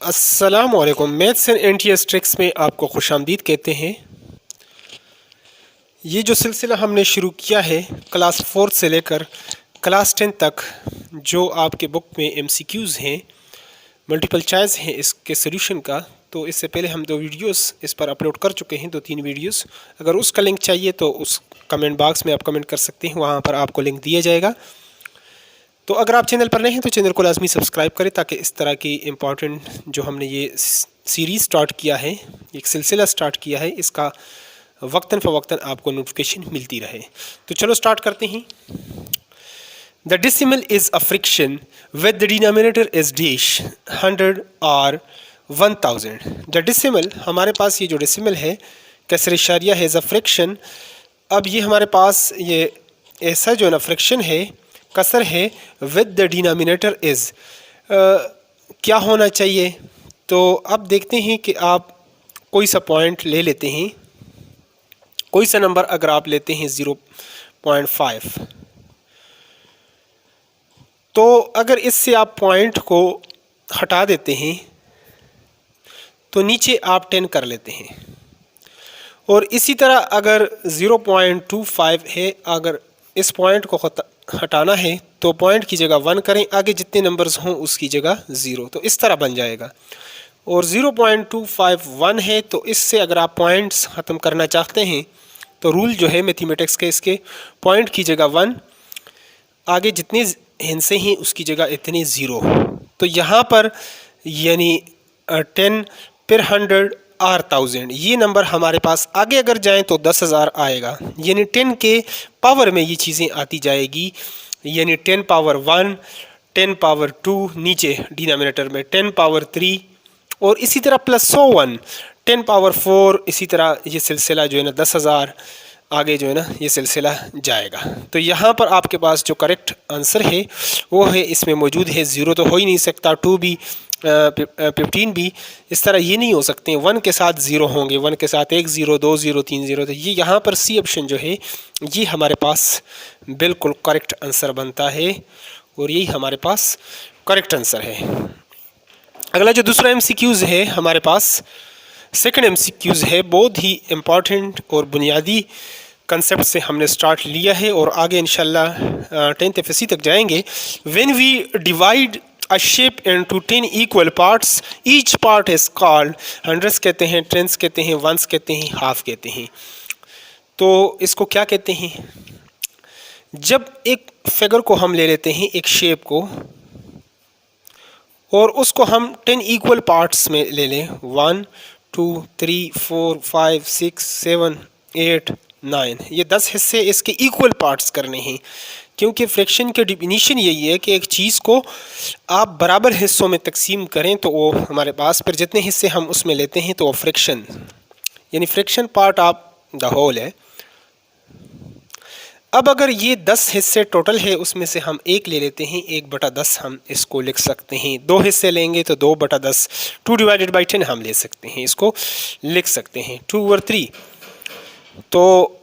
अस्सलामुअलैकुम। Maths and NTS tricks में आपको खुशामदीद कहते हैं। ये जो सिलसिला हमने शुरू किया है क्लास 4 से लेकर क्लास 10 तक, जो आपके बुक में एमसीक्यूज़ हैं, मल्टीपल चॉइस हैं इसके सोल्यूशन का, तो इससे पहले हम 2 वीडियोस इस पर अपलोड कर चुके हैं, 2-3 वीडियोस। अगर उसका लिंक चाहिए तो उस कमेंट बॉक्स में आप कमेंट कर सकते हैं, वहाँ पर आपको लिंक दिया जाएगा। तो अगर आप चैनल पर नए हैं तो चैनल को लाजमी सब्सक्राइब करें, ताकि इस तरह की इम्पॉर्टेंट जो हमने ये सीरीज़ स्टार्ट किया है, एक सिलसिला स्टार्ट किया है, इसका वक्तन फ़वक्तन आपको नोटिफिकेशन मिलती रहे। तो चलो स्टार्ट करते हैं। The decimal is a friction with the denominator is dash 100 और 1000। द डेसिमल, हमारे पास ये जो डेसिमल है कसर इशारिया है, इज़ अ फ्रिक्शन। अब ये हमारे पास ये ऐसा जो है ना फ्रिक्शन है, कसर है, विद द डिनोमिनेटर इज़ क्या होना चाहिए। तो अब देखते हैं कि आप कोई सा पॉइंट ले लेते हैं, कोई सा नंबर अगर आप लेते हैं 0.5, तो अगर इससे आप पॉइंट को हटा देते हैं तो नीचे आप 10 कर लेते हैं। और इसी तरह अगर 0.25 है, अगर इस पॉइंट को हटाना है तो पॉइंट की जगह 1 करें, आगे जितने नंबर्स हों उसकी जगह 0, तो इस तरह बन जाएगा। और 0.251 है, तो इससे अगर आप पॉइंट्स ख़त्म करना चाहते हैं तो रूल जो है मैथमेटिक्स के, इसके पॉइंट की जगह 1, आगे जितने हिस्से हैं उसकी जगह इतने 0। तो यहाँ पर यानी 10 फिर 100 और 1000, ये नंबर हमारे पास आगे अगर जाएं तो 10,000 आएगा। यानी 10 के पावर में ये चीज़ें आती जाएगी, यानी 10 पावर 1, 10 पावर 2, नीचे डिनोमिनेटर में 10 पावर 3, और इसी तरह प्लस 101, 10 पावर 4, इसी तरह ये सिलसिला जो है ना 10,000 आगे जो है ना ये सिलसिला जाएगा। तो यहाँ पर आपके पास जो करेक्ट आंसर है वो है, इसमें मौजूद है 0 तो हो ही नहीं सकता, 2 भी 15 भी इस तरह ये नहीं हो सकते। 1 के साथ 0 होंगे, 1 के साथ 1 0, 2 0, 3 0, तो ये यहाँ पर सी ऑप्शन जो है ये हमारे पास बिल्कुल करेक्ट आंसर बनता है, और यही हमारे पास करेक्ट आंसर है। अगला जो दूसरा एमसीक्यूज़ है हमारे पास, सेकंड एमसीक्यूज़ है, बहुत ही इम्पॉर्टेंट और बुनियादी कंसेप्ट से हमने स्टार्ट लिया है, और आगे इंशाल्लाह 10th एफएससी तक जाएंगे। When we divide a shape into 10 equal parts, each part is called, hundreds कहते हैं, टेंस कहते हैं, वंस कहते हैं, हाफ कहते हैं। तो इसको क्या कहते हैं? जब एक फिगर को हम ले लेते हैं, एक शेप को, और उसको हम 10 इक्वल पार्ट्स में ले लें, 1 2 3 4 5 6 7 8 9, ये 10 हिस्से इसके इक्वल पार्ट्स करने हैं। क्योंकि फ्रैक्शन की डिफिनीशन यही है कि एक चीज़ को आप बराबर हिस्सों में तकसीम करें तो वो हमारे पास फिर जितने हिस्से हम उसमें लेते हैं तो वो फ्रैक्शन, यानी fraction part of the whole है। अब अगर ये 10 हिस्से टोटल है, उसमें से हम एक ले लेते हैं, 1/10 हम इसको लिख सकते हैं। 2 हिस्से लेंगे तो 2/10, 2 डिवाइडेड बाई 10 हम ले सकते हैं, इसको लिख सकते हैं 2/3। तो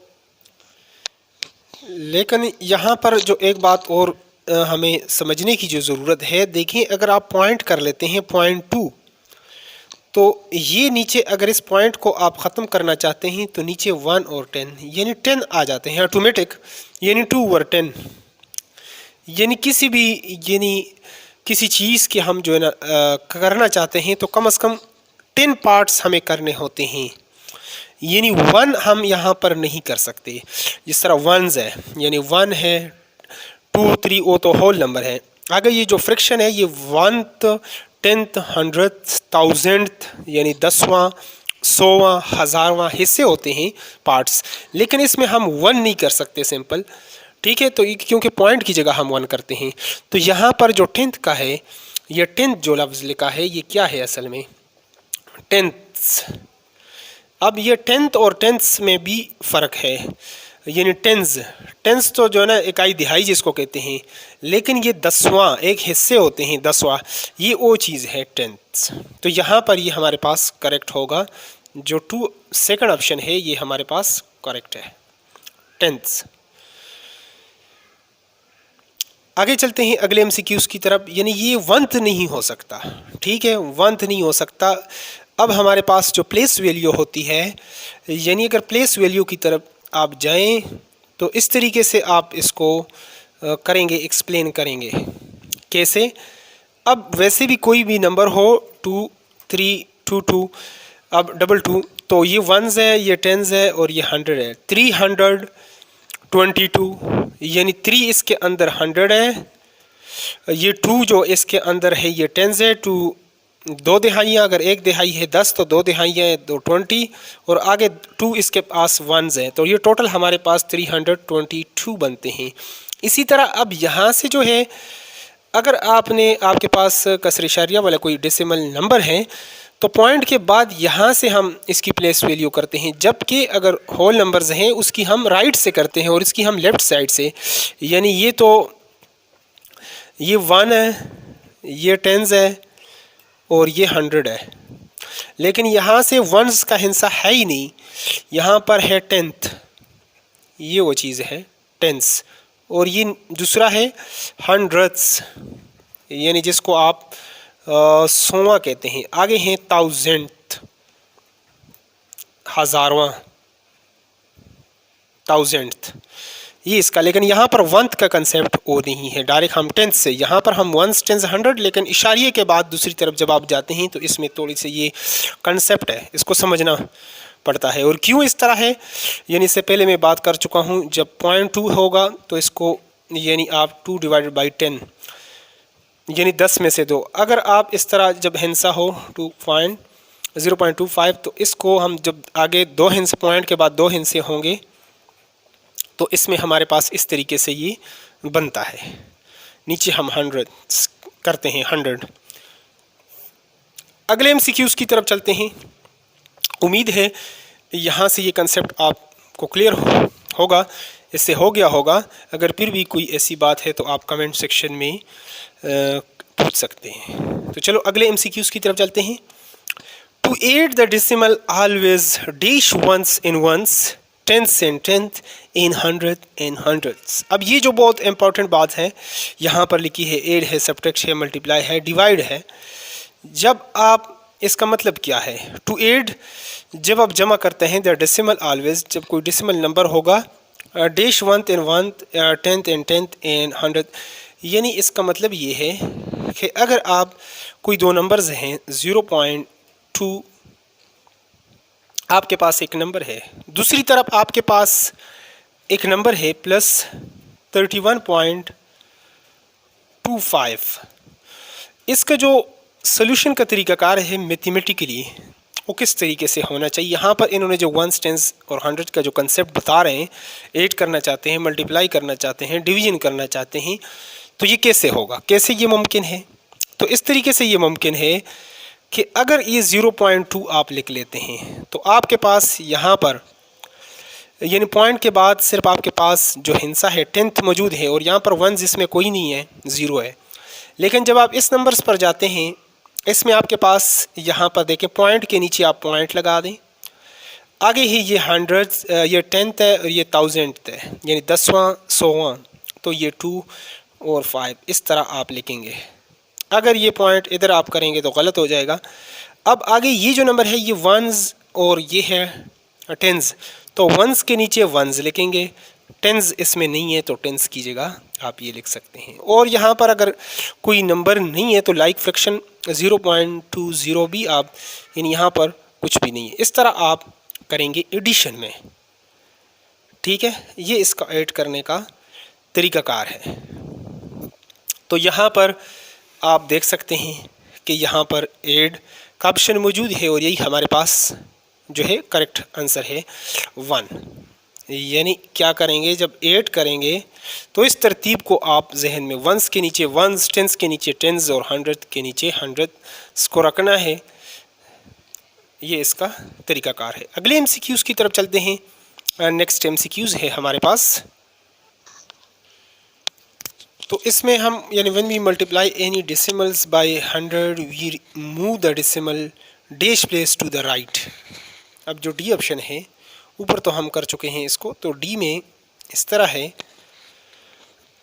लेकिन यहाँ पर जो एक बात और हमें समझने की जो ज़रूरत है, देखिए अगर आप पॉइंट कर लेते हैं 0.2, तो ये नीचे अगर इस पॉइंट को आप ख़त्म करना चाहते हैं तो नीचे 1 और 10 यानी 10 आ जाते हैं ऑटोमेटिक, यानी 2/10। यानी किसी चीज़ के हम जो है ना करना चाहते हैं तो कम से कम 10 पार्ट्स हमें करने होते हैं, यानी 1 हम यहाँ पर नहीं कर सकते। जिस तरह वंस है, यानी 1 है, 2 3, वो तो होल नंबर है। आगे ये जो फ्रैक्शन है ये 1th 10th 100th 1000th यानी 10वां 100वां 1000वां हिस्से होते हैं पार्ट्स, लेकिन इसमें हम 1 नहीं कर सकते सिंपल, ठीक है। तो क्योंकि पॉइंट की जगह हम 1 करते हैं, तो यहाँ पर जो 10th का है, ये 10th जो लफ्ज़ लिखा है ये क्या है असल में? 10ths। अब ये 10th और 10ths में भी फ़र्क है, यानी टेंस तो जो है ना इकाई दिहाई जिसको कहते हैं, लेकिन ये 10वां एक हिस्से होते हैं, 10वां ये वो चीज़ है 10ths। तो यहाँ पर ये हमारे पास करेक्ट होगा, जो सेकंड ऑप्शन है ये हमारे पास करेक्ट है, 10ths। आगे चलते हैं अगले एमसीक्यूज़ की तरफ। यानी ये वंत नहीं हो सकता, ठीक है, वंत नहीं हो सकता। अब हमारे पास जो प्लेस वैल्यू होती है, यानी अगर प्लेस वैल्यू की तरफ आप जाएं तो इस तरीके से आप इसको करेंगे, एक्सप्लेन करेंगे कैसे। अब वैसे भी कोई भी नंबर हो 2, 3, 2, 2, अब 2, तो ये वंस है, ये टेंस है और ये 100 है। 322, यानी 3 इसके अंदर 100 है, ये 2 जो इसके अंदर है ये टेंस है। 2 दो दिहाइयाँ, अगर एक दिहाई है 10 तो दो दिहाइयाँ है 20, और आगे 2 इसके पास वंस है, तो ये टोटल हमारे पास 322 बनते हैं। इसी तरह अब यहाँ से जो है, अगर आपके पास कसर इशारिया वाला कोई डेसिमल नंबर है तो पॉइंट के बाद यहाँ से हम इसकी प्लेस वैल्यू करते हैं, जबकि अगर होल नंबर्स हैं उसकी हम राइट से करते हैं और इसकी हम लेफ़्ट साइड से। यानी ये 1 है, ये टेंस है और ये 100 है, लेकिन यहाँ से वंस का हिस्सा है ही नहीं, यहाँ पर है टेंथ, ये वो चीज़ है टेंस, और ये दूसरा है हंड्रेड्स, यानी जिसको आप 100वां कहते हैं। आगे हैं थाउजेंड, हज़ारवां, थाउजेंड, ये इसका। लेकिन यहाँ पर वंथ का कंसेप्ट वो नहीं है, डायरेक्ट हम टेंथ से, यहाँ पर हम वंस, टेंस, 100, लेकिन इशारिये के बाद दूसरी तरफ जब आप जाते हैं तो इसमें थोड़ी सी ये कंसेप्ट है, इसको समझना पड़ता है। और क्यों इस तरह है, यानी इससे पहले मैं बात कर चुका हूँ। जब 0.2 होगा तो इसको, यानी आप 2 डिवाइडेड बाई 10, यानी 10 में से 2। अगर आप इस तरह जब हिंसा हो 0.25, तो इसको हम जब आगे 2 हिंस, पॉइंट के बाद 2 हिंसे होंगे तो इसमें हमारे पास इस तरीके से ये बनता है। नीचे हम 100 करते हैं, 100। अगले एमसीक्यूज़ की तरफ चलते हैं। उम्मीद है यहाँ से ये कंसेप्ट आपको क्लियर होगा, इससे हो गया होगा। अगर फिर भी कोई ऐसी बात है तो आप कमेंट सेक्शन में पूछ सकते हैं। तो चलो अगले एमसीक्यूज़ की तरफ चलते हैं। To add the decimal always dash ones in ones, tenth and tenth, in 100 and hundreds. अब ये जो बहुत इंपॉर्टेंट बात है यहाँ पर लिखी है, एड है, सब्ट्रैक्ट है, मल्टीप्लाई है, डिवाइड है। जब आप, इसका मतलब क्या है, टू एड, जब आप जमा करते हैं द डेसिमल ऑलवेज, जब कोई डेसिमल नंबर होगा, dash oneth and oneth, tenth and tenth and 100, यानी इसका मतलब ये है कि अगर आप कोई दो नंबर्स हैं, 0.2 आपके पास एक नंबर है, दूसरी तरफ आपके पास एक नंबर है प्लस 31.25। इसका जो सोल्यूशन का तरीक़ाकार है मैथमेटिकली, वो किस तरीके से होना चाहिए। यहाँ पर इन्होंने जो वंस, टेंस और 100 का जो कंसेप्ट बता रहे हैं, ऐड करना चाहते हैं, मल्टीप्लाई करना चाहते हैं, डिवीजन करना चाहते हैं, तो ये कैसे होगा, कैसे ये मुमकिन है। तो इस तरीके से ये मुमकिन है कि अगर ये 0.2 आप लिख लेते हैं तो आपके पास यहाँ पर, यानी पॉइंट के बाद सिर्फ आपके पास जो हिंसा है टेंथ मौजूद है, और यहाँ पर वन जिसमें कोई नहीं है, 0 है। लेकिन जब आप इस नंबर्स पर जाते हैं, इसमें आपके पास यहाँ पर देखें, पॉइंट के नीचे आप पॉइंट लगा दें, आगे ही ये 100, ये टेंथ है और ये थाउजेंड है, यानी 10वां, 100वां, तो ये 2 और 5 इस तरह आप लिखेंगे। अगर ये पॉइंट इधर आप करेंगे तो गलत हो जाएगा। अब आगे ये जो नंबर है ये वंस और ये है टेंस, तो वंस के नीचे वंस लिखेंगे, टेंस इसमें नहीं है तो टेंस की जगह आप ये लिख सकते हैं। और यहाँ पर अगर कोई नंबर नहीं है तो लाइक फ्रैक्शन 0.20 भी आप, यानी यहाँ पर कुछ भी नहीं है, इस तरह आप करेंगे एडिशन में। ठीक है, ये इसका ऐड करने का तरीक़ाकार है। तो यहाँ पर आप देख सकते हैं कि यहाँ पर ऐड का ऑप्शन मौजूद है और यही हमारे पास जो है करेक्ट आंसर है 1। यानी क्या करेंगे, जब ऐड करेंगे तो इस तरतीब को आप जहन में, वंस के नीचे वंस, टेंस के नीचे टेंस और 100 के नीचे 100 को रखना है। ये इसका तरीक़ाकार है। अगले एमसीक्यूज़ की तरफ चलते हैं। नेक्स्ट एमसीक्यूज़ है हमारे पास, तो इसमें हम, यानी when we multiply any decimals by 100 we move the decimal dash place to the right. अब जो डी ऑप्शन है, ऊपर तो हम कर चुके हैं इसको, तो डी में इस तरह है,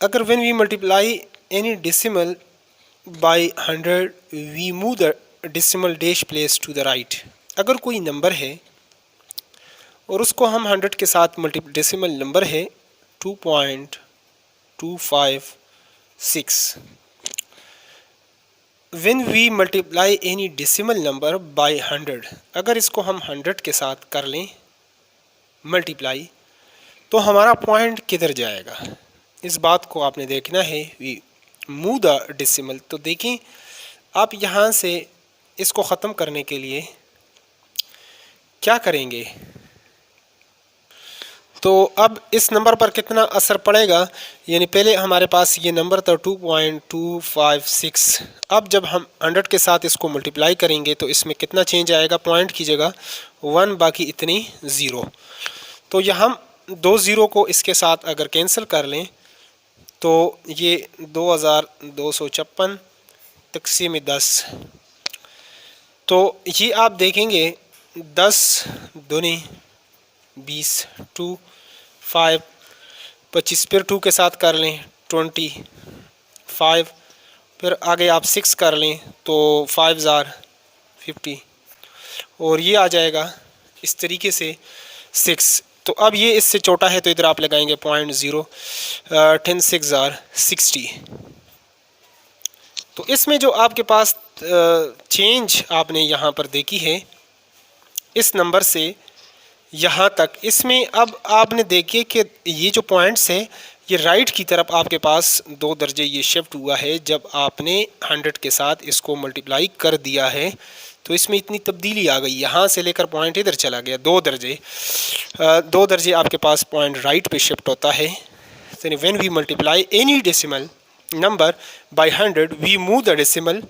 अगर when we multiply any decimal by 100 we move the decimal dash place to the right. अगर कोई नंबर है और उसको हम 100 के साथ डेसिमल नंबर है 2.256। When we multiply any decimal number by 100, अगर इसको हम 100 के साथ कर लें मल्टीप्लाई, तो हमारा पॉइंट किधर जाएगा, इस बात को आपने देखना है। वी मूव द डेसिमल, तो देखें आप यहाँ से इसको ख़त्म करने के लिए क्या करेंगे, तो अब इस नंबर पर कितना असर पड़ेगा, यानी पहले हमारे पास ये नंबर था 2.256, अब जब हम 100 के साथ इसको मल्टीप्लाई करेंगे तो इसमें कितना चेंज आएगा, पॉइंट की जगह 1 बाकी इतनी 0। तो यहाँ हम 2 ज़ीरो को इसके साथ अगर कैंसिल कर लें तो ये 2256 तक़सीम 10, तो ये आप देखेंगे 10 दूनी 20, 2 5 25, फिर 2 के साथ कर लें 25, फिर आगे आप 6 कर लें तो 5 ज़ार 50, और ये आ जाएगा इस तरीके से 6। तो अब ये इससे छोटा है तो इधर आप लगाएंगे 0.0, 10 6 ज़ार 60। तो इसमें जो आपके पास चेंज आपने यहाँ पर देखी है इस नंबर से यहाँ तक, इसमें अब आपने देखिए कि ये जो पॉइंट्स है ये राइट की तरफ आपके पास 2 दर्जे ये शिफ्ट हुआ है जब आपने 100 के साथ इसको मल्टीप्लाई कर दिया है, तो इसमें इतनी तब्दीली आ गई, यहाँ से लेकर पॉइंट इधर चला गया 2 दर्जे आपके पास पॉइंट राइट पे शिफ्ट होता है। यानी when we multiply any decimal number by 100 we move the decimal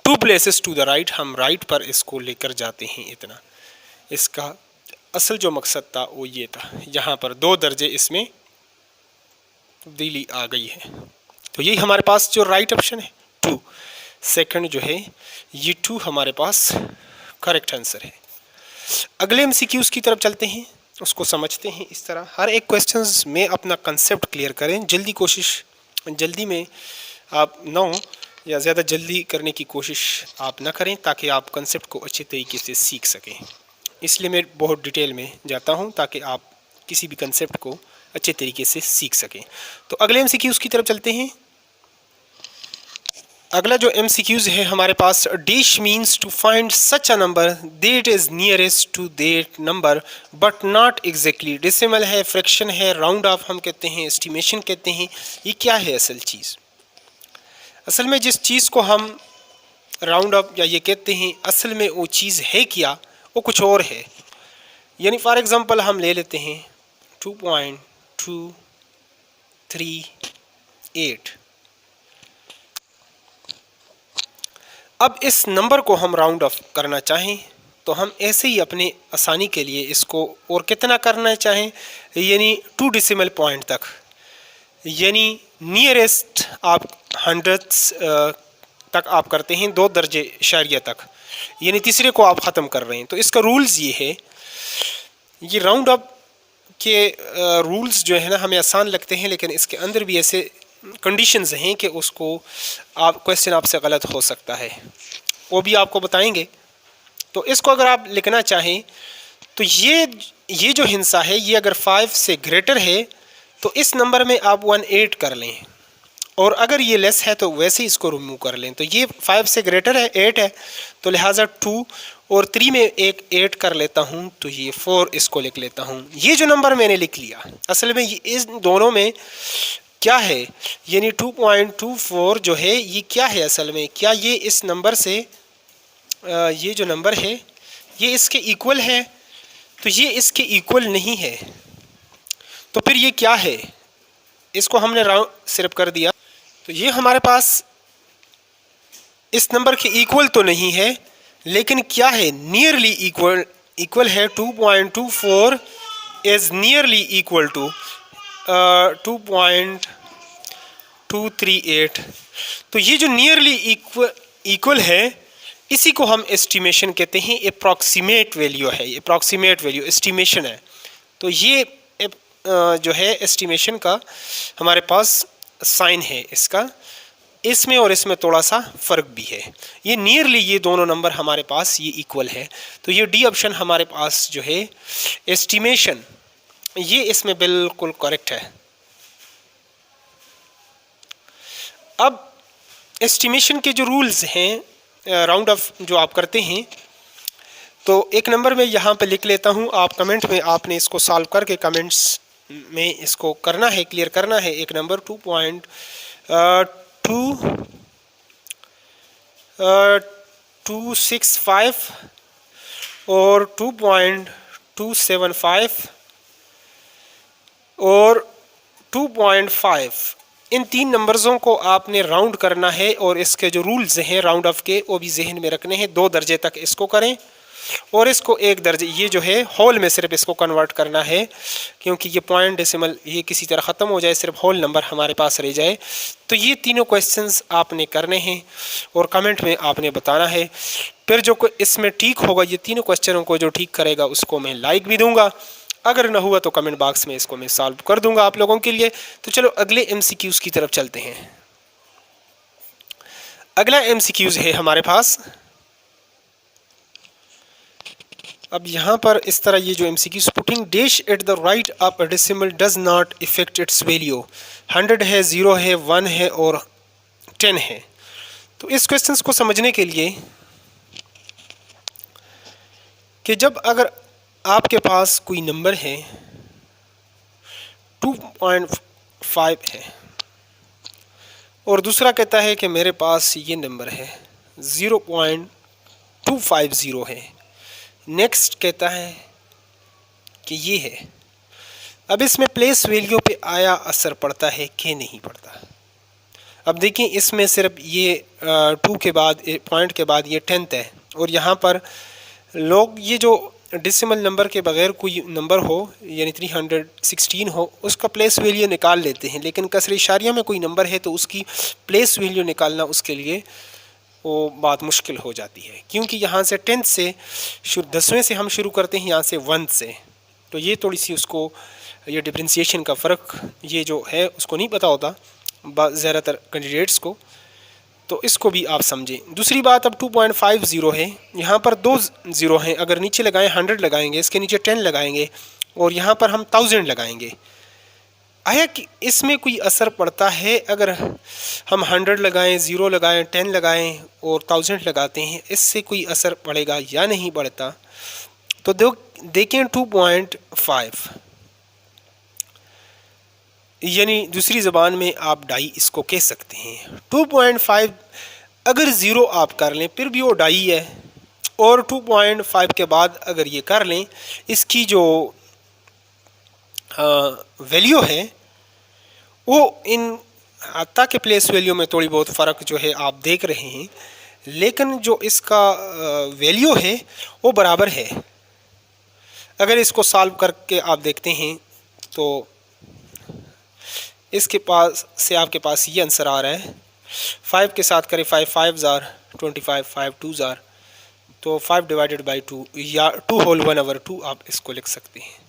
2 places to the right, हम राइट पर इसको लेकर जाते हैं। इतना इसका असल जो मकसद था वो ये था, यहाँ पर 2 दर्जे इसमें तब्दीली आ गई है। तो यही हमारे पास जो राइट ऑप्शन है 2, सेकंड जो है ये 2 हमारे पास करेक्ट आंसर है। अगले एमसीक्यूज़ की तरफ चलते हैं, उसको समझते हैं। इस तरह हर एक क्वेश्चंस में अपना कंसेप्ट क्लियर करें, जल्दी में आप ना हो या ज़्यादा जल्दी करने की कोशिश आप ना करें ताकि आप कंसेप्ट को अच्छे तरीके से सीख सकें। इसलिए मैं बहुत डिटेल में जाता हूं ताकि आप किसी भी कंसेप्ट को अच्छे तरीके से सीख सकें। तो अगले एमसीक्यूज़ की तरफ चलते हैं। अगला जो एमसीक्यूज़ है हमारे पास, dash means to find such a number that is nearest to that number but not exactly. Decimal है, फ्रैक्शन है, राउंड ऑफ हम कहते हैं, एस्टिमेशन कहते हैं। ये क्या है असल चीज़? असल में जिस चीज़ को हम राउंड ऑफ या ये कहते हैं, असल में वो चीज़ है क्या, वो कुछ और है। यानी फॉर एग्ज़ाम्पल हम ले लेते हैं 2.238। अब इस नंबर को हम राउंड ऑफ करना चाहें तो हम ऐसे ही अपने आसानी के लिए इसको और कितना करना चाहें, यानी 2 डेसिमल पॉइंट तक, यानी नियरेस्ट आप 100 तक आप करते हैं, 2 दर्जे इशारिया तक, यानी तीसरे को आप ख़त्म कर रहे हैं। तो इसका रूल्स ये है, ये राउंड अप के रूल्स जो है ना हमें आसान लगते हैं, लेकिन इसके अंदर भी ऐसे कंडीशंस हैं कि उसको आप क्वेश्चन आपसे गलत हो सकता है, वो भी आपको बताएंगे। तो इसको अगर आप लिखना चाहें तो ये जो हिस्सा है ये अगर 5 से ग्रेटर है तो इस नंबर में आप 18 कर लें, और अगर ये लेस है तो वैसे ही इसको रिमूव कर लें। तो ये 5 से ग्रेटर है, 8 है, तो लिहाजा 2 और 3 में एक 8 कर लेता हूँ, तो ये 4 इसको लिख लेता हूँ। ये जो नंबर मैंने लिख लिया असल में ये इस दोनों में क्या है, यानी 2.24 जो है ये क्या है असल में, क्या ये इस नंबर से ये जो नंबर है ये इसके इक्वल है? तो ये इसके इक्वल नहीं है, तो फिर ये क्या है? इसको हमने राउंड सिर्फ कर दिया, तो ये हमारे पास इस नंबर के इक्वल तो नहीं है, लेकिन क्या है, नियरली इक्वल है। 2.24 इज़ नियरली इक्वल टू 2.238। तो ये जो नियरली इक्वल है इसी को हम एस्टिमेशन कहते हैं, अप्रॉक्सीमेट वैल्यू है, अप्रॉक्सीमेट वैल्यू एस्टिमेशन है। तो ये जो है एस्टिमेशन का हमारे पास साइन है इसका, इसमें और इसमें थोड़ा सा फ़र्क भी है। ये नियरली ये दोनों नंबर हमारे पास ये इक्वल है, तो ये डी ऑप्शन हमारे पास जो है एस्टिमेशन, ये इसमें बिल्कुल करेक्ट है। अब एस्टिमेशन के जो रूल्स हैं राउंड ऑफ जो आप करते हैं, तो एक नंबर में यहाँ पे लिख लेता हूँ, आप कमेंट में आपने इसको सॉल्व करके कमेंट्स में इसको करना है, क्लियर करना है। एक नंबर 2.265 और 2.275 और 2.5, इन तीन नंबर्सों को आपने राउंड करना है और इसके जो रूल्स हैं राउंड ऑफ के वो भी जहन में रखने हैं। 2 दर्जे तक इसको करें और इसको 1 दर्जे, ये जो है होल में सिर्फ इसको कन्वर्ट करना है, क्योंकि ये पॉइंट डेसिमल ये किसी तरह ख़त्म हो जाए, सिर्फ होल नंबर हमारे पास रह जाए। तो ये तीनों क्वेश्चंस आपने करने हैं और कमेंट में आपने बताना है। फिर जो इसमें ठीक होगा, ये तीनों क्वेश्चनों को जो ठीक करेगा उसको मैं लाइक भी दूंगा, अगर ना हुआ तो कमेंट बॉक्स में इसको मैं सॉल्व कर दूंगा आप लोगों के लिए। तो चलो अगले MCQs की तरफ चलते हैं। अगला MCQs है हमारे पास, अब यहाँ पर इस तरह ये जो MCQs, putting dash at the right of a decimal does not effect it's value. 100 है, 0 है, 1 है और 10 है। तो इस क्वेश्चंस को समझने के लिए कि जब अगर आपके पास कोई नंबर है 2.5 है और दूसरा कहता है कि मेरे पास ये नंबर है 0.250 है, नेक्स्ट कहता है कि ये है। अब इसमें प्लेस वैल्यू पे आया असर पड़ता है कि नहीं पड़ता। अब देखिए इसमें सिर्फ ये 2 के बाद पॉइंट के बाद ये 10th है, और यहाँ पर लोग ये जो डेसिमल नंबर के बगैर कोई नंबर हो यानी 316 हो उसका प्लेस वैल्यू निकाल लेते हैं, लेकिन कसर इशारिया में कोई नंबर है तो उसकी प्लेस वैल्यू निकालना उसके लिए वो बात मुश्किल हो जाती है, क्योंकि यहाँ से 10th से 10वें से हम शुरू करते हैं, यहाँ से 1 से। तो ये थोड़ी सी उसको ये डिफ्रेंशिएशन का फ़र्क ये जो है उसको नहीं पता होता ज़्यादातर कैंडिडेट्स को, तो इसको भी आप समझें। दूसरी बात, अब 2.50 है, यहाँ पर 2 ज़ीरो हैं, अगर नीचे लगाएं 100 लगाएंगे, इसके नीचे 10 लगाएंगे और यहाँ पर हम 1000 लगाएंगे। आया कि इसमें कोई असर पड़ता है अगर हम 100 लगाएं, 0 लगाएं, 10 लगाएं और 1000 लगाते हैं, इससे कोई असर पड़ेगा या नहीं पड़ता? तो देखें 2.5 यानी दूसरी ज़बान में आप डाई इसको कह सकते हैं। 2.5 अगर 0 आप कर लें फिर भी वो डाई है, और 2.5 के बाद अगर ये कर लें इसकी जो वैल्यू है वो इन हत्ता के प्लेस वैल्यू में थोड़ी बहुत फ़र्क जो है आप देख रहे हैं, लेकिन जो इसका वैल्यू है वो बराबर है। अगर इसको सॉल्व करके आप देखते हैं तो इसके पास से आपके पास ये आंसर आ रहा है। 5 के साथ करें 5 5 ज़ार 25, 5 2 ज़ार, तो 5 डिवाइडेड बाई 2 या 2 होल 1/2 आप इसको लिख सकते हैं।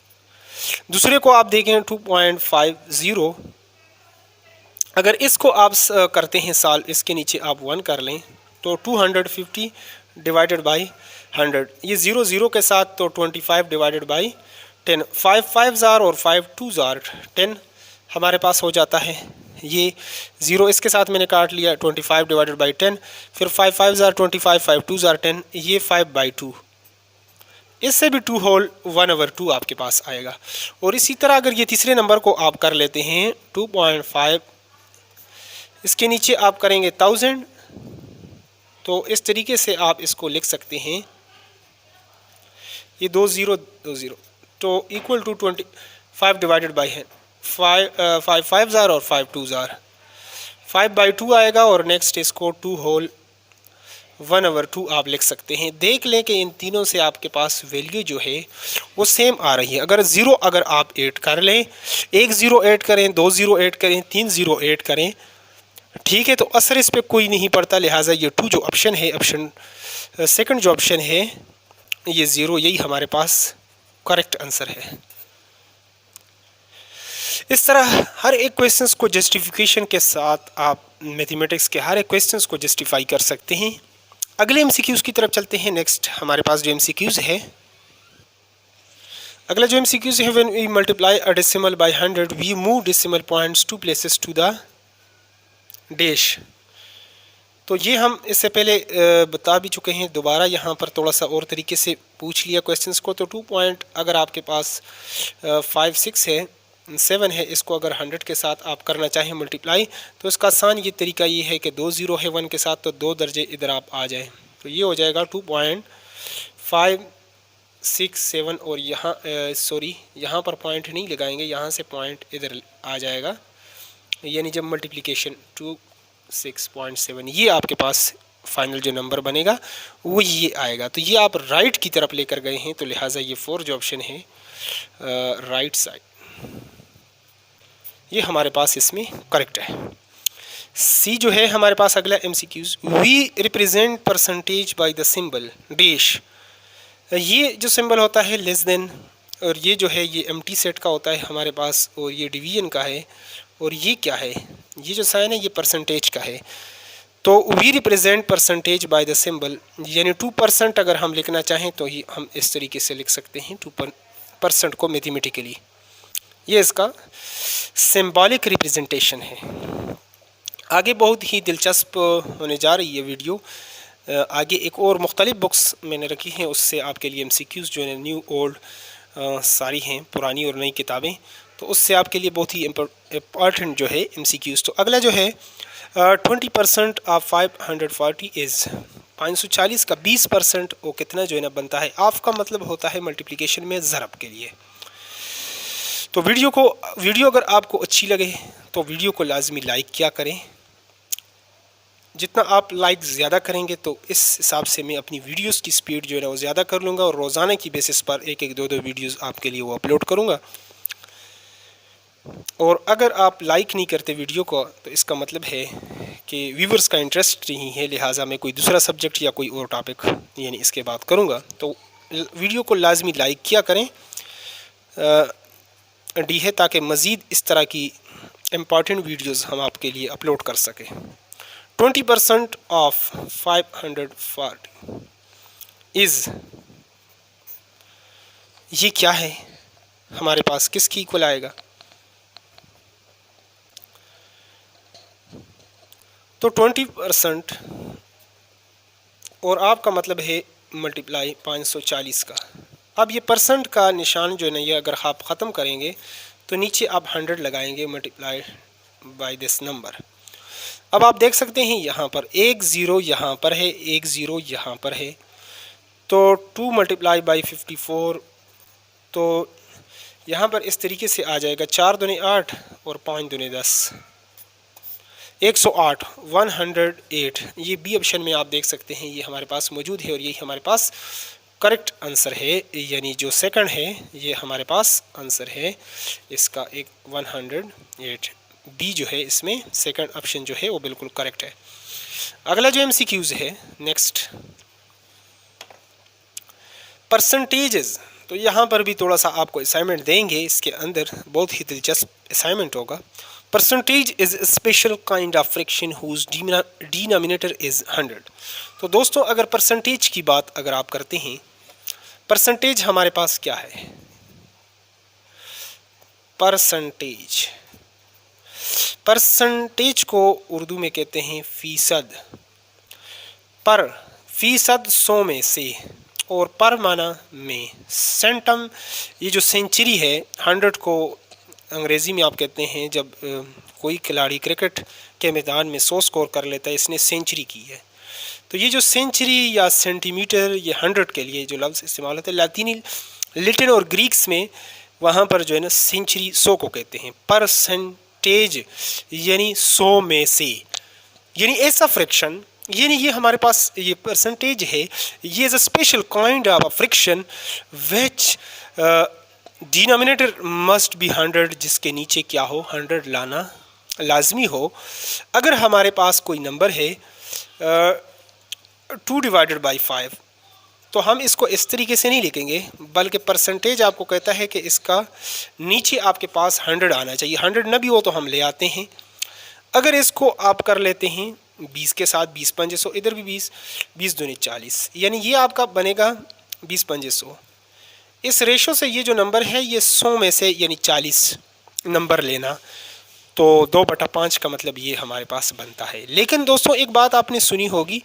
दूसरे को आप देखें 2.50, अगर इसको आप करते हैं साल, इसके नीचे आप 1 कर लें तो 250 डिवाइडेड बाई 100, ये 0 0 के साथ तो 25 डिवाइडेड बाई 10, 5 5 ज़ार और 5 2 ज़ार 10 हमारे पास हो जाता है। ये 0 इसके साथ मैंने काट लिया, 25 डिवाइडेड बाई 10, फिर 5 5 ज़ार 25, 5 2 ज़ार 10, ये 5/2, इससे भी 2 होल 1/2 आपके पास आएगा। और इसी तरह अगर ये तीसरे नंबर को आप कर लेते हैं 2.5, इसके नीचे आप करेंगे 1000, तो इस तरीके से आप इसको लिख सकते हैं, ये 2 0 2 0 तो इक्वल टू 25 डिवाइडेड बाई 5 5 ज़ार और 5 2 ज़ार 5/2 आएगा, और नेक्स्ट इसको 2 होल 1/2 आप लिख सकते हैं। देख लें कि इन तीनों से आपके पास वैल्यू जो है वो सेम आ रही है। अगर 0 अगर आप ऐड कर लें, 1 0 ऐड करें, 2 0 ऐड करें, 3 0 ऐड करें, ठीक है, तो असर इस पर कोई नहीं पड़ता। लिहाजा ये 2 जो ऑप्शन है, ऑप्शन सेकंड जो ऑप्शन है ये 0, यही हमारे पास करेक्ट आंसर है। इस तरह हर एक क्वेश्चंस को जस्टिफिकेशन के साथ आप मैथमेटिक्स के हर एक क्वेश्चंस को जस्टिफाई कर सकते हैं। अगले एमसीक्यूज़ की तरफ चलते हैं। नेक्स्ट हमारे पास जो एमसीक्यूज़ है, अगला जो एमसीक्यूज़ है, when we multiply a decimal by 100 we move decimal points 2 places to the dash. तो ये हम इससे पहले बता भी चुके हैं, दोबारा यहाँ पर थोड़ा सा और तरीके से पूछ लिया क्वेश्चंस को। तो 2 पॉइंट अगर आपके पास 5 6 है 7 है, इसको अगर 100 के साथ आप करना चाहें मल्टीप्लाई, तो इसका आसान ये तरीका ये है कि 2 ज़ीरो है 1 के साथ, तो 2 दर्जे इधर आप आ जाए, तो ये हो जाएगा 2.567 और यहाँ सॉरी यहाँ पर पॉइंट नहीं लगाएंगे, यहाँ से पॉइंट इधर आ जाएगा, यानी जब मल्टीप्लिकेशन 26.7 ये आपके पास फाइनल जो नंबर बनेगा वो ये आएगा। तो ये आप राइट की तरफ लेकर गए हैं, तो लिहाजा ये 4 जो ऑप्शन है राइट साइड, ये हमारे पास इसमें करेक्ट है। सी जो है हमारे पास अगला MCQs, we represent percentage by the symbol dash. ये जो सिंबल होता है लेस देन, और ये जो है ये एम्प्टी सेट का होता है हमारे पास, और ये डिवीजन का है, और ये क्या है, ये जो साइन है ये परसेंटेज का है। तो we represent percentage by the symbol, यानी 2% अगर हम लिखना चाहें तो ही हम इस तरीके से लिख सकते हैं 2% को मैथमेटिकली, ये इसका सिंबॉलिक रिप्रेजेंटेशन है। आगे बहुत ही दिलचस्प होने जा रही है वीडियो, आगे एक और मुख्तलिफ बुक्स मैंने रखी हैं, उससे आपके लिए एमसीक्यूज़ जो है न्यू ओल्ड सारी हैं, पुरानी और नई किताबें, तो उससे आपके लिए बहुत ही इम्पॉर्टेंट जो है एमसीक्यूज़। तो अगला जो है 20% ऑफ 540 इज़ 540 का 20% वो कितना जो है ना बनता है। ऑफ का मतलब होता है मल्टीप्लिकेशन में ज़रब के लिए। तो वीडियो अगर आपको अच्छी लगे तो वीडियो को लाजमी लाइक किया करें। जितना आप लाइक ज़्यादा करेंगे तो इस हिसाब से मैं अपनी वीडियोस की स्पीड जो है ना वो ज़्यादा कर लूँगा, और रोज़ाना की बेसिस पर 1-1 2-2 वीडियोस आपके लिए वो अपलोड करूँगा। और अगर आप लाइक नहीं करते वीडियो को, तो इसका मतलब है कि व्यूवर्स का इंटरेस्ट नहीं है, लिहाजा मैं कोई दूसरा सब्जेक्ट या कोई और टॉपिक यानी इसके बात करूँगा। तो वीडियो को लाजमी लाइक किया करें डी है, ताकि मज़ीद इस तरह की इम्पॉर्टेंट वीडियोस हम आपके लिए अपलोड कर सकें। 20% ऑफ 540 इज़, ये क्या है हमारे पास, किसकी इक्वल आएगा? तो 20% और आपका मतलब है मल्टीप्लाई 540 का। अब ये परसेंट का निशान जो है ना, ये अगर आप ख़त्म करेंगे तो नीचे आप 100 लगाएंगे मल्टीप्लाई बाय दिस नंबर। अब आप देख सकते हैं यहाँ पर 1 0 यहाँ पर है, 1 0 यहाँ पर है, तो 2 मल्टीप्लाई बाई 54, तो यहाँ पर इस तरीके से आ जाएगा 4 दूनी 8 और 5 दूनी 10, 108 108। ये बी ऑप्शन में आप देख सकते हैं ये हमारे पास मौजूद है, और यही हमारे पास करेक्ट आंसर है, यानी जो सेकंड है ये हमारे पास आंसर है इसका 108। बी जो है इसमें सेकंड ऑप्शन जो है वो बिल्कुल करेक्ट है। अगला जो एमसीक्यूज है नेक्स्ट, परसेंटेजेस। तो यहाँ पर भी थोड़ा सा आपको असाइनमेंट देंगे, इसके अंदर बहुत ही दिलचस्प असाइनमेंट होगा। Percentage is special kind of fraction whose denominator is 100। तो दोस्तों अगर परसेंटेज की बात अगर आप करते हैं, परसेंटेज हमारे पास क्या है? परसेंटेज को उर्दू में कहते हैं फ़ीसद। पर फ़ीसद 100 में से, और पर माना में, सेंटम ये जो सेंचुरी है 100 को अंग्रेज़ी में आप कहते हैं जब कोई खिलाड़ी क्रिकेट के मैदान में 100 स्कोर कर लेता है, इसने सेंचुरी की है। तो ये जो सेंचुरी या सेंटीमीटर ये 100 के लिए जो लफ्ज़ इस्तेमाल होता है लैटिन और ग्रीक्स में, वहाँ पर जो है ना सेंचुरी 100 को कहते हैं। परसेंटेज यानी 100 में से, यानी ऐसा फ्रैक्शन, यानी ये हमारे पास ये परसेंटेज है, ये is a special kind of a fraction which denominator must be 100, जिसके नीचे क्या हो 100 लाना लाजमी हो। अगर हमारे पास कोई नंबर है 2 डिवाइडेड बाई 5, तो तो हम इसको इस तरीके से नहीं लिखेंगे, बल्कि परसेंटेज आपको कहता है कि इसका नीचे आपके पास 100 आना चाहिए। 100 ना भी हो तो हम ले आते हैं। अगर इसको आप कर लेते हैं 20 के साथ, 20 पंजे 100, इधर भी 20, 20 दूनी 40, यानी ये आपका बनेगा 20 पंजे 100। इस रेशो से ये जो नंबर है ये 100 में से यानी 40 नंबर लेना, तो 2/5 का मतलब ये हमारे पास बनता है। लेकिन दोस्तों एक बात आपने सुनी होगी,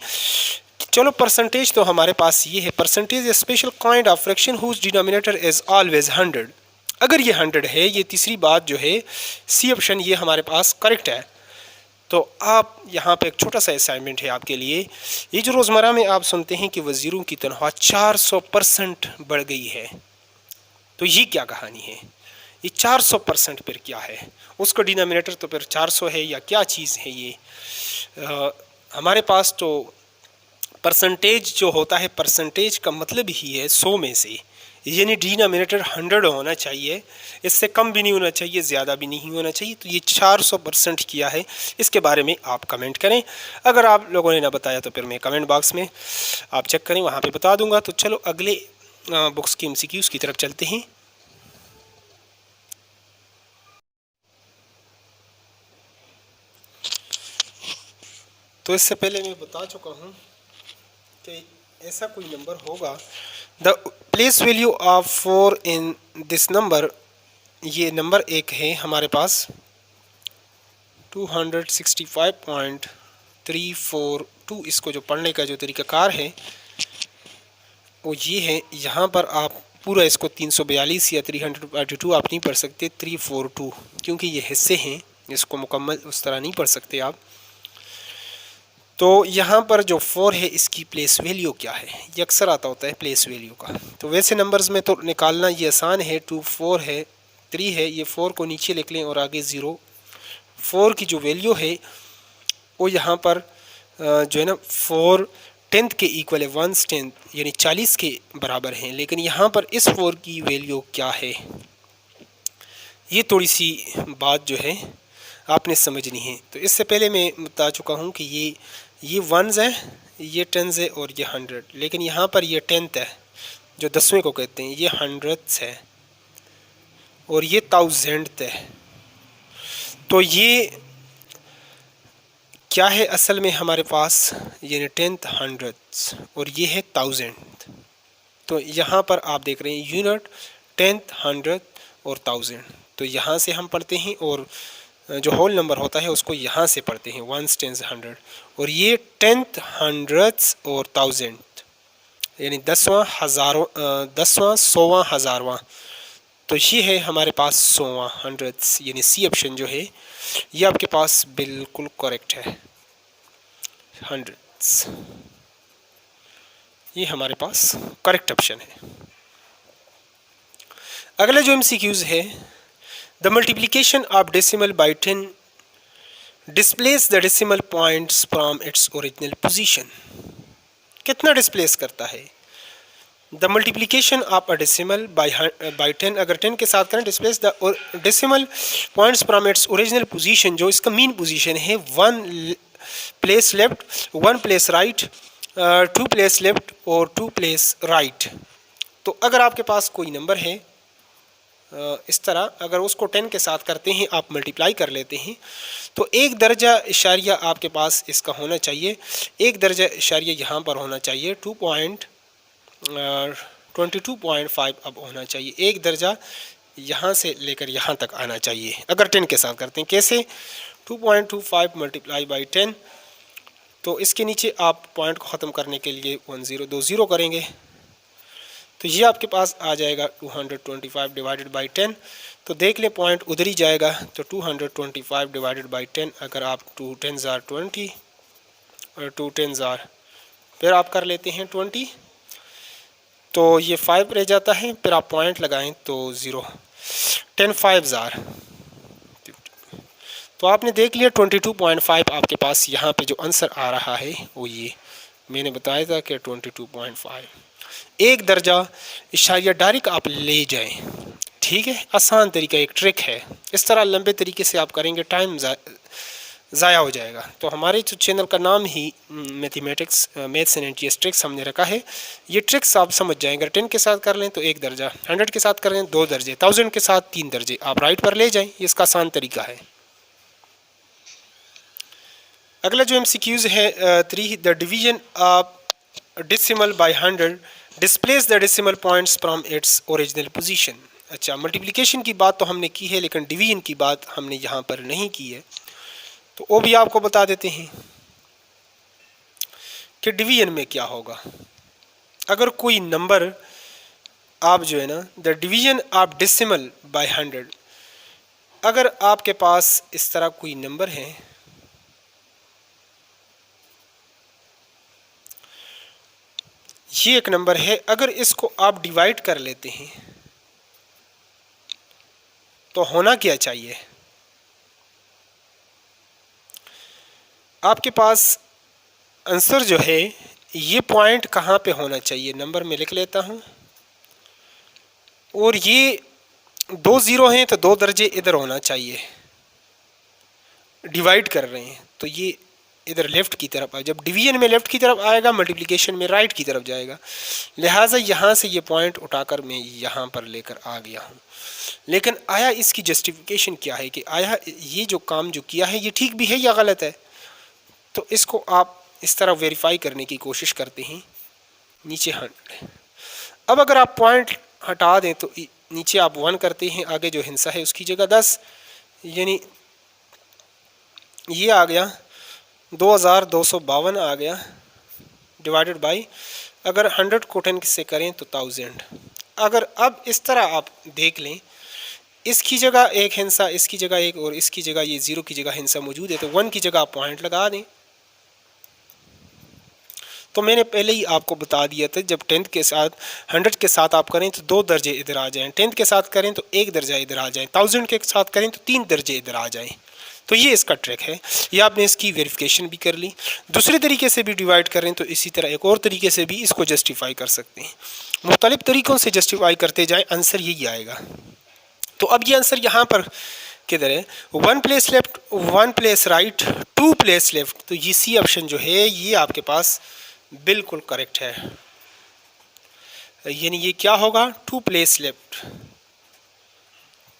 चलो परसेंटेज तो हमारे पास ये है, percentage special kind of fraction whose denominator is always 100। अगर ये 100 है, ये तीसरी बात जो है सी ऑप्शन ये हमारे पास करेक्ट है। तो आप यहाँ पे एक छोटा सा असाइनमेंट है आपके लिए, ये जो रोज़मर्रा में आप सुनते हैं कि वज़ीरों की तनख्वाह 400% बढ़ गई है, तो ये क्या कहानी है? ये 400% फिर क्या है? उसका डिनोमिनेटर तो फिर 400 है या क्या चीज़ है ये? हमारे पास तो परसेंटेज जो होता है, परसेंटेज का मतलब ही है 100 में से, यानी डिनोमिनेटर 100 होना चाहिए, इससे कम भी नहीं होना चाहिए, ज़्यादा भी नहीं होना चाहिए। तो ये 400% किया है, इसके बारे में आप कमेंट करें। अगर आप लोगों ने ना बताया तो फिर मैं कमेंट बॉक्स में आप चेक करें, वहाँ पे बता दूंगा। तो चलो अगले बुक्स की MCQs की तरफ चलते हैं। तो इससे पहले मैं बता चुका हूँ कि ऐसा कोई नंबर होगा, the place value of 4 in this number, ये नंबर एक है हमारे पास 265.342। इसको जो पढ़ने का जो तरीक़ाकार है वो ये है, यहाँ पर आप पूरा इसको 342 या 342 आप नहीं पढ़ सकते, 342, क्योंकि ये हिस्से हैं, इसको मुकम्मल उस तरह नहीं पढ़ सकते आप। तो यहाँ पर जो 4 है इसकी प्लेस वैल्यू क्या है, ये अक्सर आता होता है प्लेस वैल्यू का। तो वैसे नंबर्स में तो निकालना ये आसान है, 2 4 है, 3 है, ये 4 को नीचे लिख लें और आगे 0। 4 की जो वैल्यू है वो यहाँ पर जो है ना 4 10th के इक्वल है, 1/10 यानी 40 के बराबर हैं। लेकिन यहाँ पर इस 4 की वैल्यू क्या है, ये थोड़ी सी बात जो है आपने समझनी है। तो इससे पहले मैं बता चुका हूँ कि ये 1s है, ये 10s है और ये 100, लेकिन यहाँ पर ये 10th है जो 10वें को कहते हैं, ये 100th है और ये 1000th है। तो ये क्या है असल में हमारे पास, यानी 10th 100th और ये है 1000th। तो यहाँ पर आप देख रहे हैं यूनिट 10th 100th और 1000। तो यहाँ से हम पढ़ते हैं और जो होल नंबर होता है उसको यहाँ से पढ़ते हैं 1s 10s 100, और ये 10th 100th और 1000th यानी 10वां 100वां 1000वां। तो ये है हमारे पास 100वां 100th, यानी सी ऑप्शन जो है ये आपके पास बिल्कुल करेक्ट है, 100th ये हमारे पास करेक्ट ऑप्शन है। अगला जो MCQs है, the multiplication of decimal by 10 displace the decimal points from its original position. कितना डिस्प्लेस करता है? The multiplication of a decimal by 10, अगर 10 के साथ करें, displace the decimal points from its original position, जो इसका मीन पोजीशन है, 1 place left, 1 place right, 2 place left और 2 प्लेस राइट। तो अगर आपके पास कोई नंबर है इस तरह, अगर उसको 10 के साथ करते हैं, आप मल्टीप्लाई कर लेते हैं, तो 1 दर्जा इशारिया आपके पास इसका होना चाहिए, 1 दर्जा इशारिया यहाँ पर होना चाहिए, 22.5 अब होना चाहिए, 1 दर्जा यहाँ से लेकर यहाँ तक आना चाहिए अगर 10 के साथ करते हैं। कैसे? 2.25 मल्टीप्लाई बाई 10, तो इसके नीचे आप पॉइंट को ख़त्म करने के लिए 1020 करेंगे, तो ये आपके पास आ जाएगा 225 डिवाइडेड बाई 10। तो देख लें पॉइंट उधर ही जाएगा, तो 225 डिवाइडेड बाई 10, अगर आप 2 10s are 20 और 2 10s are, फिर आप कर लेते हैं 20, तो ये 5 रह जाता है, फिर आप पॉइंट लगाएं तो 0, 10 5s are, तो आपने देख लिया 22.5 आपके पास यहाँ पे जो आंसर आ रहा है वो ये मैंने बताया था कि 22.5। 1 दर्जा इशारिया डायरेक्ट आप ले जाएं, ठीक है, आसान तरीका, एक ट्रिक है। इस तरह लंबे तरीके से आप करेंगे टाइम ज़ाया हो जाएगा। तो हमारे जो चैनल का नाम ही mathematics maths and NTS tricks हमने रखा है। ये ट्रिक्स आप समझ जाएं, अगर 10 के साथ कर लें तो 1 दर्जा, 100 के साथ कर लें 2 दर्जे, 1000 के साथ 3 दर्जे, आप राइट पर ले जाएं। ये इसका आसान तरीका है। अगला जो MCQs है 3, the division of decimal by 100 displace the decimal points from its original position. अच्छा, मल्टीप्लिकेशन की बात तो हमने की है, लेकिन डिवीजन की बात हमने यहाँ पर नहीं की है, तो वो भी आपको बता देते हैं कि डिवीजन में क्या होगा। अगर कोई नंबर आप जो है ना, the division of decimal by 100, अगर आपके पास इस तरह कोई नंबर है, ये एक नंबर है, अगर इसको आप डिवाइड कर लेते हैं तो होना क्या चाहिए? आपके पास आंसर जो है ये पॉइंट कहाँ पे होना चाहिए, नंबर में लिख लेता हूँ। और ये 2 ज़ीरो हैं तो 2 दर्जे इधर होना चाहिए, डिवाइड कर रहे हैं तो ये इधर लेफ़्ट की तरफ आए। जब डिवीजन में लेफ़्ट की तरफ आएगा, मल्टीप्लिकेशन में राइट की तरफ जाएगा। लिहाजा यहाँ से ये पॉइंट उठाकर मैं यहाँ पर लेकर आ गया हूँ। लेकिन आया इसकी जस्टिफिकेशन क्या है कि आया ये जो काम जो किया है ये ठीक भी है या गलत है? तो इसको आप इस तरह वेरीफाई करने की कोशिश करते हैं। नीचे 100, अब अगर आप पॉइंट हटा दें तो नीचे आप 1 करते हैं, आगे जो हिस्सा है उसकी जगह 10, यानी ये आ गया 2252 आ गया, डिवाइडेड बाई, अगर 100 को 10 से करें तो 1000। अगर अब इस तरह आप देख लें, इसकी जगह एक हिस्सा, इसकी जगह एक, और इसकी जगह ये 0 की जगह हिस्सा मौजूद है, तो 1 की जगह आप पॉइंट लगा दें। तो मैंने पहले ही आपको बता दिया था, जब 10 के साथ 100 के साथ आप करें तो 2 दर्जे इधर आ जाएं, 10 के साथ करें तो 1 दर्जा इधर आ जाए, 1000 के साथ करें तो 3 दर्जे इधर आ जाएं। तो ये इसका ट्रिक है, ये आपने इसकी वेरिफिकेशन भी कर ली। दूसरे तरीके से भी डिवाइड करें तो इसी तरह एक और तरीके से भी इसको जस्टिफाई कर सकते हैं। मुख्तलिफ तरीक़ों से जस्टिफाई करते जाएँ, आंसर यही आएगा। तो अब ये आंसर यहाँ पर किधर है? 1 place left, 1 place right, 2 place left. तो ये सी ऑप्शन जो है ये आपके पास बिल्कुल करेक्ट है, यानी ये क्या होगा? 2 प्लेस लेफ्ट,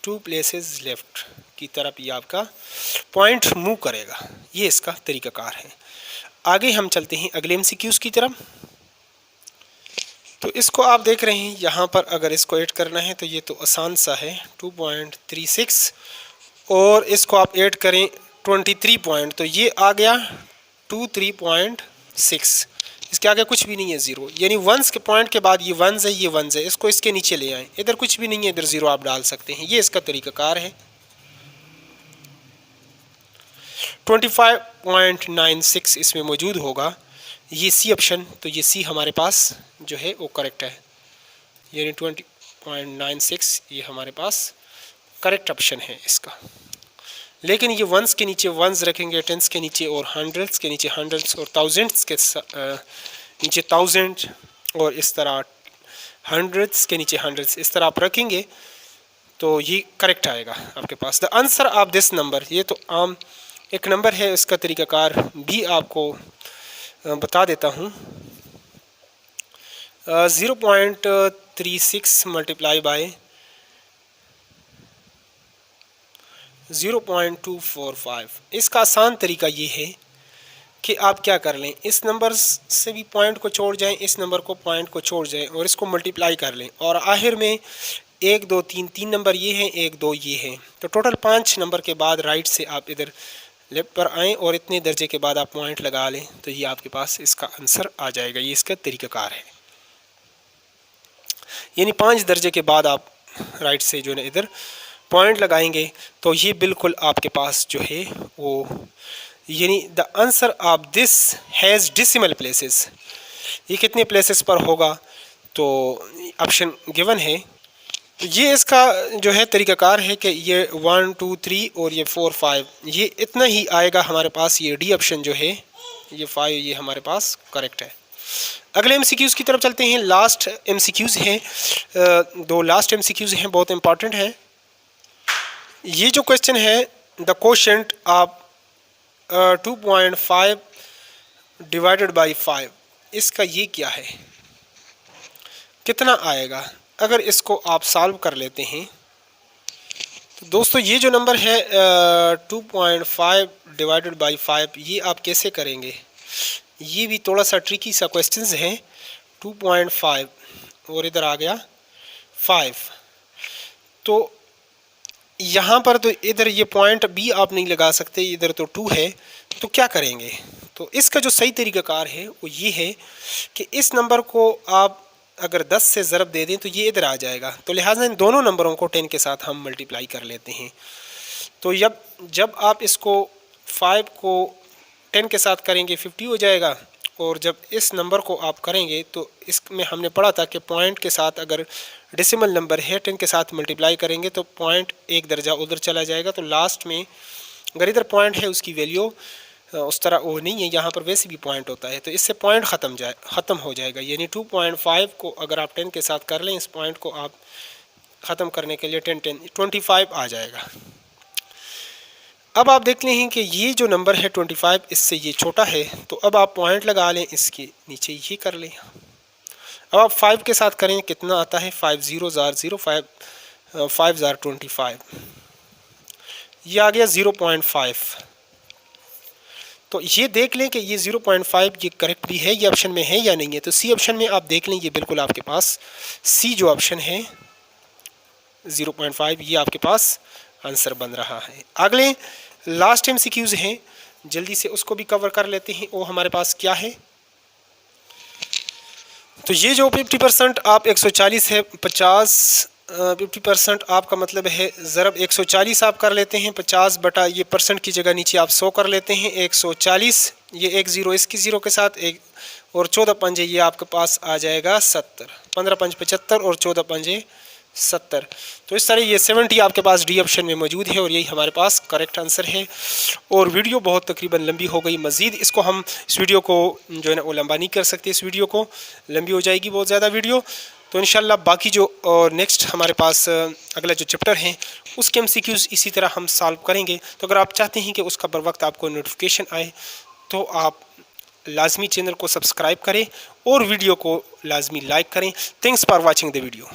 2 प्लेसेस लेफ्ट की तरफ ये आपका पॉइंट मूव करेगा। ये इसका तरीक़ाकार है। आगे हम चलते हैं अगले MCQs की तरफ। तो इसको आप देख रहे हैं यहाँ पर, अगर इसको ऐड करना है तो ये तो आसान सा है, 2.36, और इसको आप ऐड करें 23 पॉइंट, तो ये आ गया 23.6। इसके आगे कुछ भी नहीं है, 0, यानी वंस के पॉइंट के बाद ये वंस है, ये वंस है, इसको इसके नीचे ले आएँ, इधर कुछ भी नहीं है, इधर 0 आप डाल सकते हैं। ये इसका तरीक़ाकार है। 25.96 इसमें मौजूद होगा, ये सी ऑप्शन। तो ये सी हमारे पास जो है वो करेक्ट है, यानी 20.96 ये हमारे पास करेक्ट ऑप्शन है इसका। लेकिन ये वंस के नीचे वंस रखेंगे, टेंस के नीचे और हंड्रेड्स के नीचे हंड्रेड्स, और थाउजेंड्स के नीचे 1000, और इस तरह हंड्रेड्स के नीचे हंड्रेड्स, इस तरह आप रखेंगे तो ये करेक्ट आएगा आपके पास। The answer of this number, ये तो आम एक नंबर है, इसका तरीक़ाकार भी आपको बता देता हूँ। 0.36 मल्टीप्लाई बाय 0.245। इसका आसान तरीका ये है कि आप क्या कर लें, इस नंबर से भी पॉइंट को छोड़ जाएं, इस नंबर को पॉइंट को छोड़ जाएं, और इसको मल्टीप्लाई कर लें, और आखिर में 1 2 3 3 नंबर ये हैं, 1 2 ये हैं, तो टोटल 5 नंबर के बाद राइट से आप इधर लेफ्ट पर आएँ और इतने दर्जे के बाद आप पॉइंट लगा लें, तो ये आपके पास इसका आंसर आ जाएगा। ये इसका तरीक़ाकार है, यानी 5 दर्जे के बाद आप राइट से जो है इधर पॉइंट लगाएंगे तो ये बिल्कुल आपके पास जो है वो, यानी the answer of this has decimal places. ये कितने प्लेसेस पर होगा, तो ऑप्शन गिवन है। तो ये इसका जो है तरीक़ाकार है कि ये 1 2 3 और ये 4 5, ये इतना ही आएगा हमारे पास। ये डी ऑप्शन जो है ये 5, ये हमारे पास करेक्ट है। अगले MCQs की तरफ चलते हैं। लास्ट MCQs हैं, 2 लास्ट MCQs हैं, बहुत इंपॉर्टेंट है। ये जो क्वेश्चन है, the quotient of 2.5 divided by 5, इसका ये क्या है, कितना आएगा। अगर इसको आप सॉल्व कर लेते हैं तो दोस्तों ये जो नंबर है 2.5 डिवाइडेड बाई 5, ये आप कैसे करेंगे, ये भी थोड़ा सा ट्रिकी सा क्वेश्चंस है। 2.5 और इधर आ गया 5, तो यहाँ पर तो इधर ये पॉइंट भी आप नहीं लगा सकते, इधर तो 2 है, तो क्या करेंगे। तो इसका जो सही तरीक़ाकार है वो ये है कि इस नंबर को आप अगर 10 से ज़रब दे दें तो ये इधर आ जाएगा, तो लिहाजा इन दोनों नंबरों को 10 के साथ हम मल्टीप्लाई कर लेते हैं। तो जब आप इसको 5 को 10 के साथ करेंगे 50 हो जाएगा, और जब इस नंबर को आप करेंगे तो इसमें हमने पढ़ा था कि पॉइंट के साथ अगर डेसिमल नंबर है 10 के साथ मल्टीप्लाई करेंगे तो पॉइंट एक दर्जा उधर चला जाएगा, तो लास्ट में अगर इधर पॉइंट है उसकी वैल्यू उस तरह वो नहीं है, यहाँ पर वैसे भी पॉइंट होता है, तो इससे पॉइंट ख़त्म हो जाएगा। यानी 2.5 को अगर आप 10 के साथ कर लें, इस पॉइंट को आप ख़त्म करने के लिए 25 आ जाएगा। अब आप देख लें कि ये जो नंबर है 25 इससे ये छोटा है, तो अब आप पॉइंट लगा लें, इसके नीचे ये कर लें। अब आप 5 के साथ करें, कितना आता है, 5 0 ज़ार 0, 5 ज़ार 25, ये आ गया 0.5। तो ये देख लें कि ये 0.5 ये करेक्ट भी है, ये ऑप्शन में है या नहीं है। तो सी ऑप्शन में आप देख लें, ये बिल्कुल आपके पास सी जो ऑप्शन है 0.5 ये आपके पास आंसर बन रहा है। अगले लास्ट MCQs हैं, जल्दी से उसको भी कवर कर लेते हैं। वो हमारे पास क्या है, तो ये जो 50% आप 140 है, 50% आपका मतलब है ज़रब 140 आप कर लेते हैं, 50 बटा ये परसेंट की जगह नीचे आप 100 कर लेते हैं, 140, ये एक ज़ीरो इसकी ज़ीरो के साथ एक, और 14 पंजे ये आपके पास आ जाएगा 70, 15 पंज 75 और 14 पंजे 70। तो इस तरह ये 70 आपके पास डी ऑप्शन में मौजूद है और यही हमारे पास करेक्ट आंसर है। और वीडियो बहुत तकरीबन लंबी हो गई, मज़ीद इसको हम इस वीडियो को जो है ना वो लंबा नहीं कर सकते, इस वीडियो को लंबी हो जाएगी बहुत ज़्यादा वीडियो। तो इंशाल्लाह बाकी जो और नेक्स्ट हमारे पास अगला जो चैप्टर है उसके MCQs इसी तरह हम सॉल्व करेंगे। तो अगर आप चाहते हैं कि उसका बर वक्त आपको नोटिफिकेशन आए तो आप लाजमी चैनल को सब्सक्राइब करें और वीडियो को लाजमी लाइक करें। Thanks for watching the video.